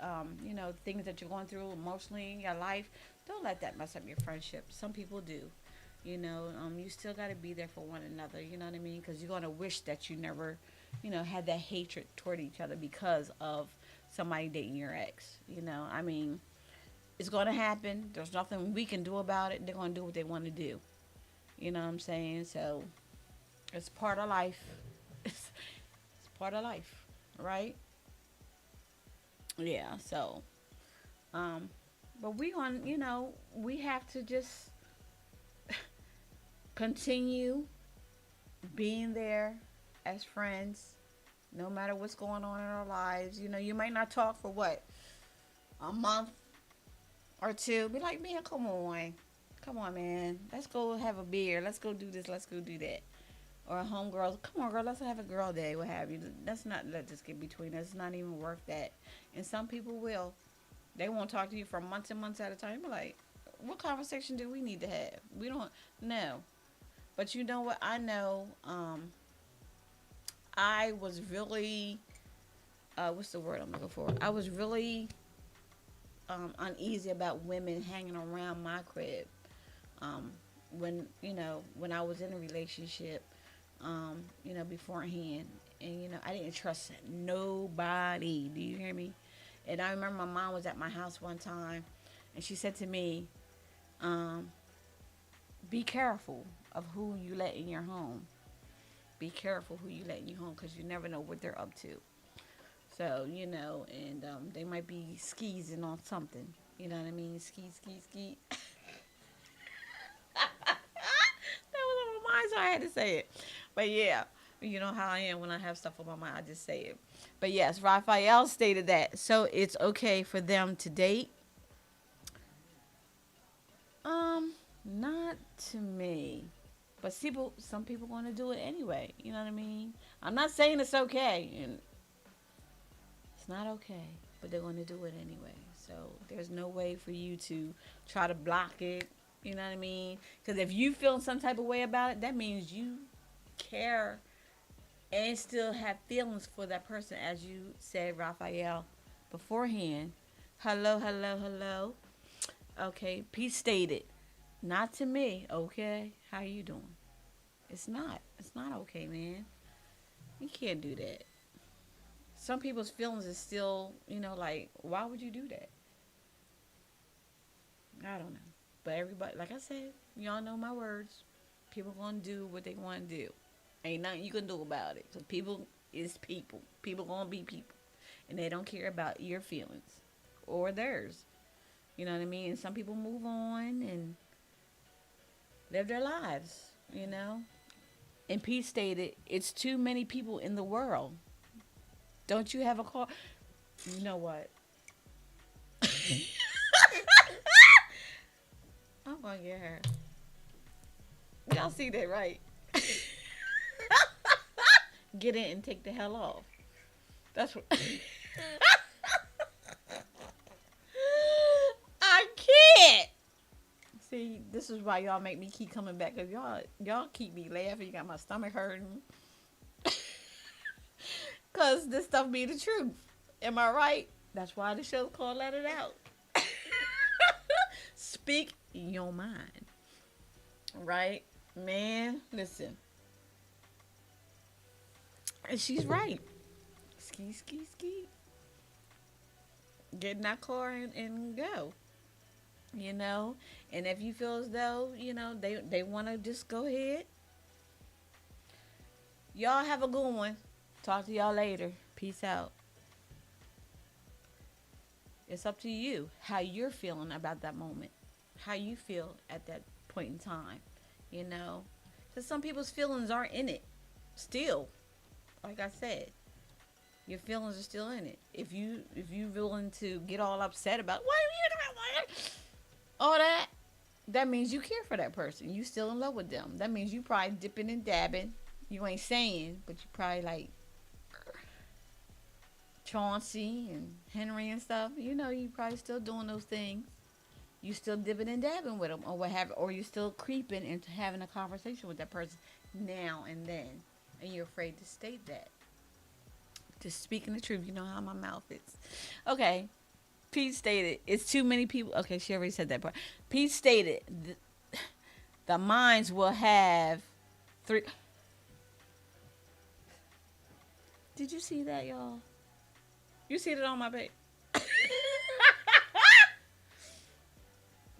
you know, things that you're going through emotionally in your life. Don't let that mess up your friendship. Some people do, you know. You still got to be there for one another, you know what I mean, because you're going to wish that you never, you know, had that hatred toward each other because of somebody dating your ex. You know, I mean, it's going to happen. There's nothing we can do about it. They're going to do what they want to do. You know what I'm saying? So it's part of life. It's part of life, right? Yeah. So, but we on, we have to just continue being there as friends, no matter what's going on in our lives. You know, you might not talk for what, a month or two. Be like, man, come on, man, let's go have a beer, let's go do this, let's go do that. Or a homegirl, come on, girl, let's have a girl day, what have you. Let's not let this get between us. It's not even worth that. And some people will. They won't talk to you for months and months at a time. You're like, what conversation do we need to have? We don't know. But you know what? I know. I was really, what's the word I'm looking for? I was really uneasy about women hanging around my crib. When I was in a relationship, beforehand, and I didn't trust nobody. Do you hear me? And I remember my mom was at my house one time, and she said to me, "Be careful of who you let in your home. Be careful who you let in your home, because you never know what they're up to." So, and they might be skeezing on something. You know what I mean? Ski. That was on my mind, so I had to say it. But yeah, you know how I am when I have stuff on my mind, I just say it. But yes, Raphael stated that. So it's okay for them to date. Not to me. But some people want to do it anyway. You know what I mean? I'm not saying it's okay. And it's not okay. But they're going to do it anyway. So there's no way for you to try to block it. You know what I mean? Because if you feel some type of way about it, that means you care and still have feelings for that person, as you said, Raphael, beforehand. Hello. Okay, Pete stated, not to me, okay? How you doing? It's not okay, man. You can't do that. Some people's feelings is still, like, why would you do that? I don't know. But everybody, like I said, y'all know my words. People gonna do what they want to do. Ain't nothing you can do about it. Because people is people. People gonna be people. And they don't care about your feelings or theirs. You know what I mean? And some people move on and live their lives, And Pete stated, it's too many people in the world. Don't you have a car? You know what? I'm gonna get her. Y'all see that, right? Get in and take the hell off. That's what. I can't. See, this is why y'all make me keep coming back, because y'all keep me laughing. You got my stomach hurting. Because this stuff be the truth. Am I right? That's why the show's called Let It Out. Speak your mind. Right? Man, listen. And she's right. Ski. Get in that car and go. And if you feel as though, they want to just go ahead. Y'all have a good one. Talk to y'all later. Peace out. It's up to you how you're feeling about that moment. How you feel at that point in time. Because some people's feelings aren't in it. Still. Like I said. Your feelings are still in it. If you willing to get all upset about all that means you care for that person. You still in love with them. That means you probably dipping and dabbing. You ain't saying, but you probably like Chauncey and Henry and stuff. You probably still doing those things. You still dipping and dabbing with them, or what have, or you still creeping into having a conversation with that person now and then, and you're afraid to state that. Just speaking the truth. You know how my mouth is. Okay. Pete stated, it's too many people. Okay, she already said that part. Pete stated, the minds will have 3. Did you see that, y'all? You see it on my page.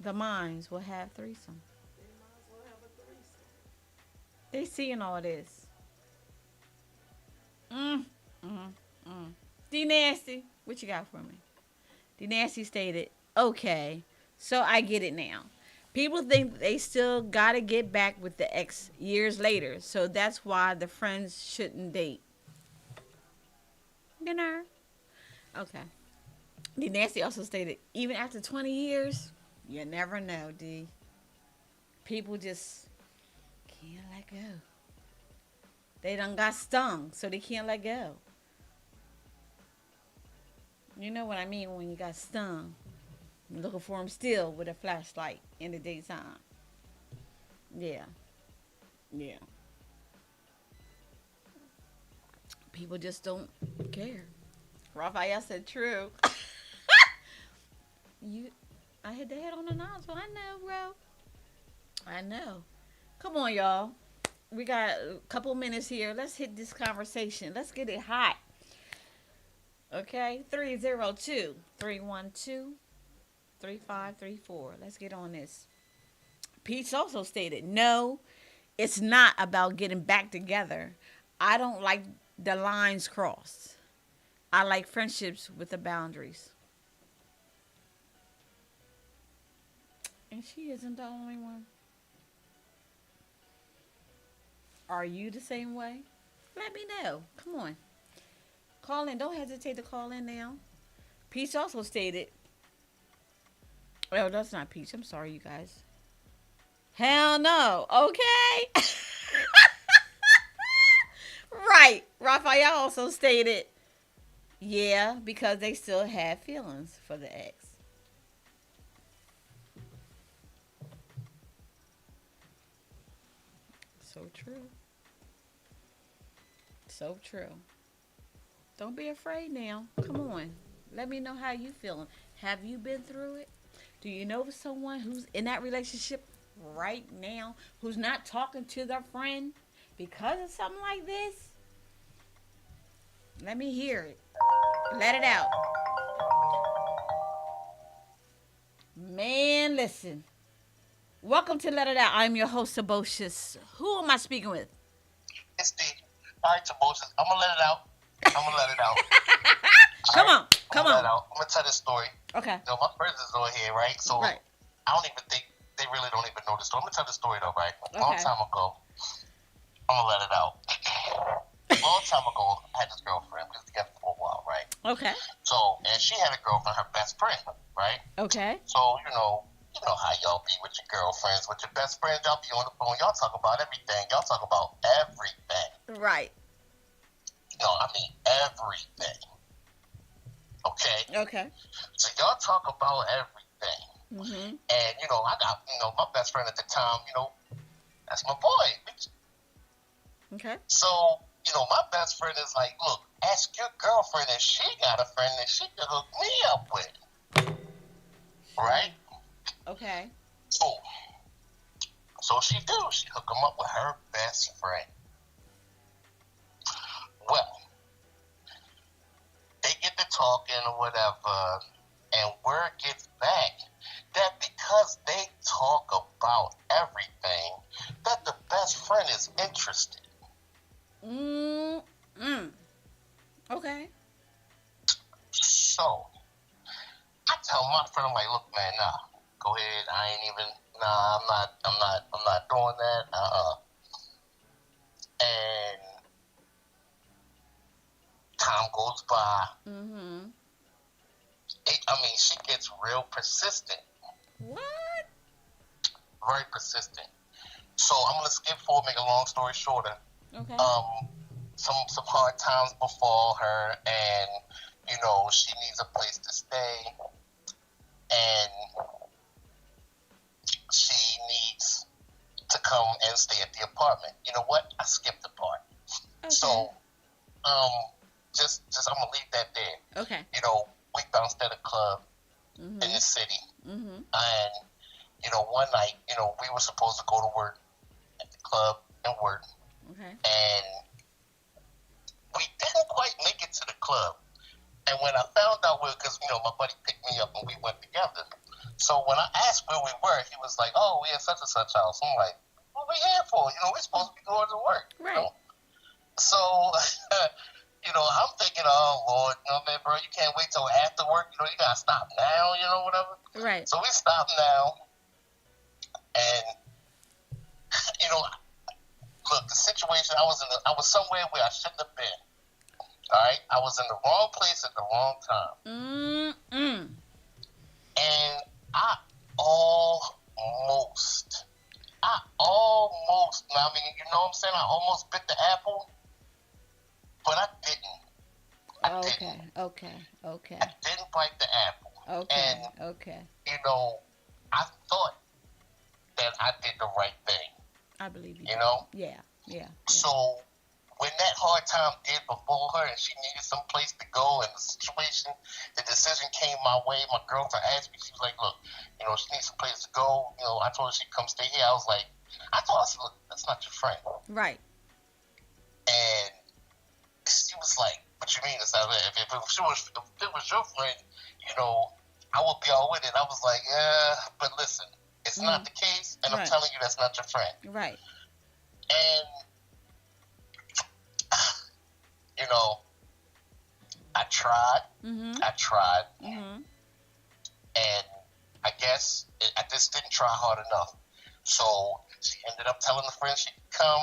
The minds will have threesome. They seeing all this. Mm, mm, mm. D Nasty, what you got for me? D Nasty stated, okay, so I get it now. People think they still gotta get back with the ex years later, so that's why the friends shouldn't date. You know? Okay. D Nasty also stated, even after 20 years, you never know, D. People just can't let go. They done got stung, so they can't let go. You know what I mean when you got stung. You're looking for them still with a flashlight in the daytime. Yeah. Yeah. People just don't care. Raphael said true. I hit the head on the nozzle. I know, bro. I know. Come on, y'all. We got a couple minutes here. Let's hit this conversation. Let's get it hot. Okay? 302-312-3534. Let's get on this. Peach also stated, no, it's not about getting back together. I don't like the lines crossed. I like friendships with the boundaries. And she isn't the only one. Are you the same way? Let me know. Come on. Call in. Don't hesitate to call in now. Peach also stated. Oh, that's not Peach. I'm sorry, you guys. Hell no. Okay. Right. Raphael also stated, yeah, because they still have feelings for the ex. So true. So true. Don't be afraid now. Come on. Let me know how you feeling. Have you been through it? Do you know someone who's in that relationship right now who's not talking to their friend because of something like this? Let me hear it. Let it out. Man, listen. Welcome to Let It Out. I'm your host, Sabocious. Who am I speaking with? It's D. All right, Sabocious. I'm going to let it out. Come on. I'm going to tell this story. Okay. You know, my friends is on here, right? So right. I don't even think, they really don't even know the story. I'm going to tell the story, though, right? A long time ago, I'm going to let it out. A long time ago, I had this girlfriend. We was together for a while, right? Okay. So, and she had a girlfriend, her best friend, right? Okay. So, you know how y'all be with your girlfriends, with your best friends. Y'all be on the phone. Y'all talk about everything. Y'all talk about everything. Right. No, I mean everything. Okay? Okay. So y'all talk about everything. Mm-hmm. And, I got, my best friend at the time, that's my boy. Okay. So, my best friend is like, look, ask your girlfriend if she got a friend that she can hook me up with. Right? Okay. So she do. She hook him up with her best friend. Well, they get to talking or whatever, and word gets back that because they talk about everything, that the best friend is interested. Okay. So, I tell my friend, I'm like, look, man, nah, go ahead. I'm not doing that. And time goes by. Mm-hmm. She gets real persistent. What? Very persistent. So I'm gonna skip forward, make a long story shorter. Okay. Some hard times befall her, and she needs a place to stay, and she needs to come and stay at the apartment. You know what? I skipped the part. Okay. So, just I'm gonna leave that there. Okay. We bounced at a club Mm-hmm. in the city, Mm-hmm. and one night, we were supposed to go to work at the club and work, Okay. and we didn't quite make it to the club. And when I found out because my buddy picked me up and we went together. So when I asked where we were, he was like, "Oh, we at such and such house." I'm like, "What we here for? We're supposed to be going to work." Right. So, I'm thinking, "Oh Lord, man, bro, you can't wait till after work. You gotta stop now. Whatever." Right. So we stopped now, and look, the situation I was somewhere where I shouldn't have been. All right, I was in the wrong place at the wrong time. And I almost, I mean, you know what I'm saying? I almost bit the apple, but I didn't. Okay. I didn't bite the apple. Okay. And, Okay. I thought that I did the right thing. I believe you. Yeah. So when that hard time did before her and she needed some place to go and the decision came my way, my girlfriend asked me, she was like, "Look, she needs some place to go." I told her she'd come stay here. I told her, "Look, that's not your friend." Right. And she was like, "What you mean? If it was your friend, I would be all with it." I was like, "Yeah, but listen, it's not the case, and I'm telling you that's not your friend." Right. And, I tried. I tried. And I guess I just didn't try hard enough. So she ended up telling the friend she could come.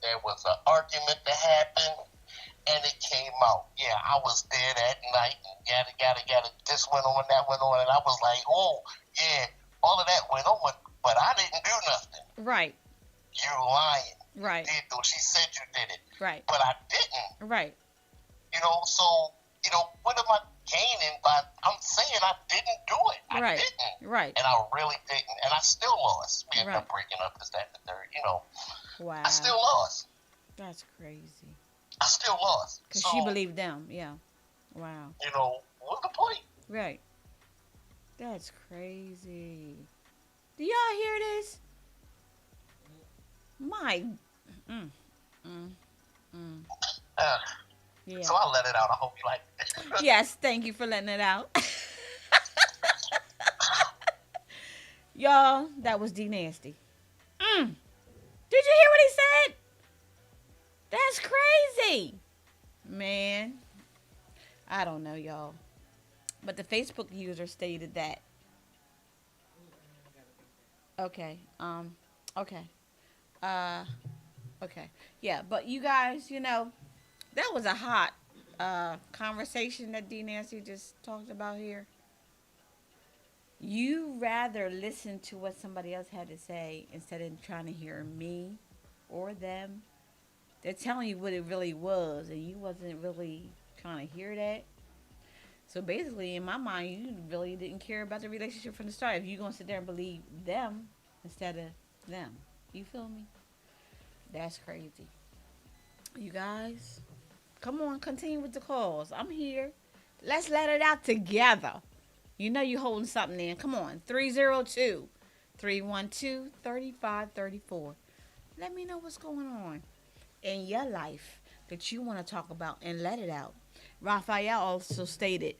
There was an argument that happened, and it came out. Yeah, I was there that night, and yada. This went on, that went on, and I was like, "Oh, yeah, all of that went on, but I didn't do nothing." Right. You're lying. Right. You did, though. She said you did it. Right. But I didn't. Right. So, what am I gaining by, I'm saying I didn't do it. I didn't. Right. And I really didn't. And I still lost. We ended up breaking up, this, that, and the third, Wow. I still lost. That's crazy. I still lost. Because she believed them. Yeah. Wow. What's the point? Right. That's crazy. Do y'all hear this? My. Yeah. So I let it out. I hope you like it. Yes, thank you for letting it out. Y'all, that was D Nasty. Did you hear what he said? That's crazy. Man. I don't know, y'all. But the Facebook user stated that. Okay. Okay. Okay. Yeah, but you guys, that was a hot conversation that D Nancy just talked about here. You rather listen to what somebody else had to say instead of trying to hear me or them. They're telling you what it really was, and you wasn't really trying to hear that. So basically, in my mind, you really didn't care about the relationship from the start. If you're going to sit there and believe them instead of them. You feel me? That's crazy. You guys, come on, continue with the calls. I'm here. Let's let it out together. You know you're holding something in. Come on. 302-312-3534. Let me know what's going on in your life that you want to talk about and let it out. Raphael also stated,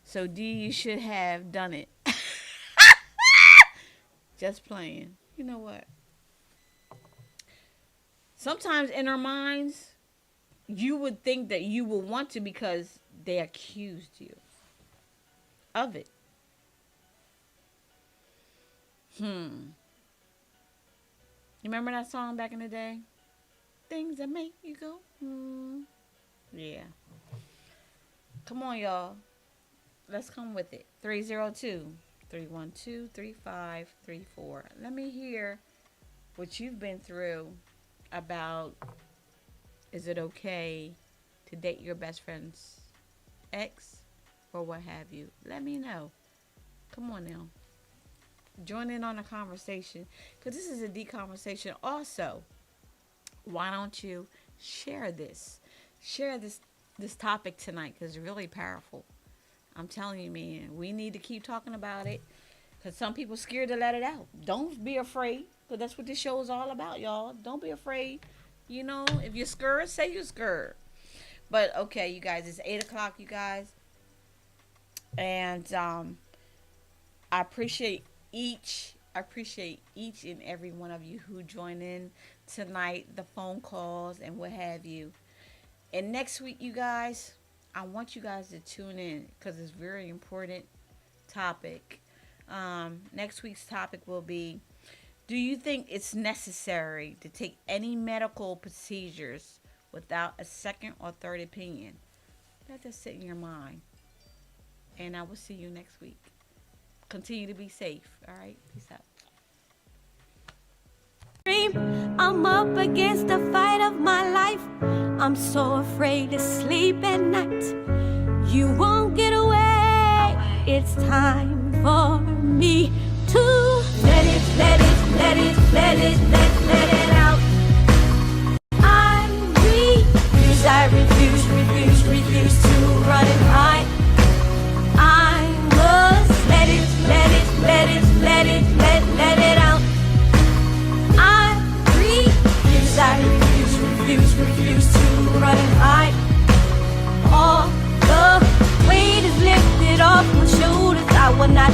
so D, you should have done it. Just playing. You know what? Sometimes in our minds, you would think that you will want to because they accused you of it. You remember that song back in the day? Things that make you go, Yeah. Come on, y'all. Let's come with it. 302-312-3534. Let me hear what you've been through about, is it okay to date your best friend's ex or what have you? Let me know. Come on now. Join in on the conversation, because this is a deep conversation. Also, why don't you share this topic tonight, because it's really powerful. I'm telling you, man, we need to keep talking about it, because some people scared to let it out. Don't be afraid, because that's what this show is all about, y'all. Don't be afraid. If you're scared, say you're scared. But okay, you guys, it's 8 o'clock, you guys. And I appreciate each and every one of you who joined in tonight, the phone calls and what have you. And next week, you guys, I want you guys to tune in because it's a very important topic. Next week's topic will be, do you think it's necessary to take any medical procedures without a second or third opinion? Let that sit in your mind. And I will see you next week. Continue to be safe. All right? Peace out. I'm up against the fight of my life. I'm so afraid to sleep at night. You won't get away. It's time for me to let it out. I refuse to run and hide. I must let it out. I refuse to run and hide. All the weight is lifted off my shoulders. I will not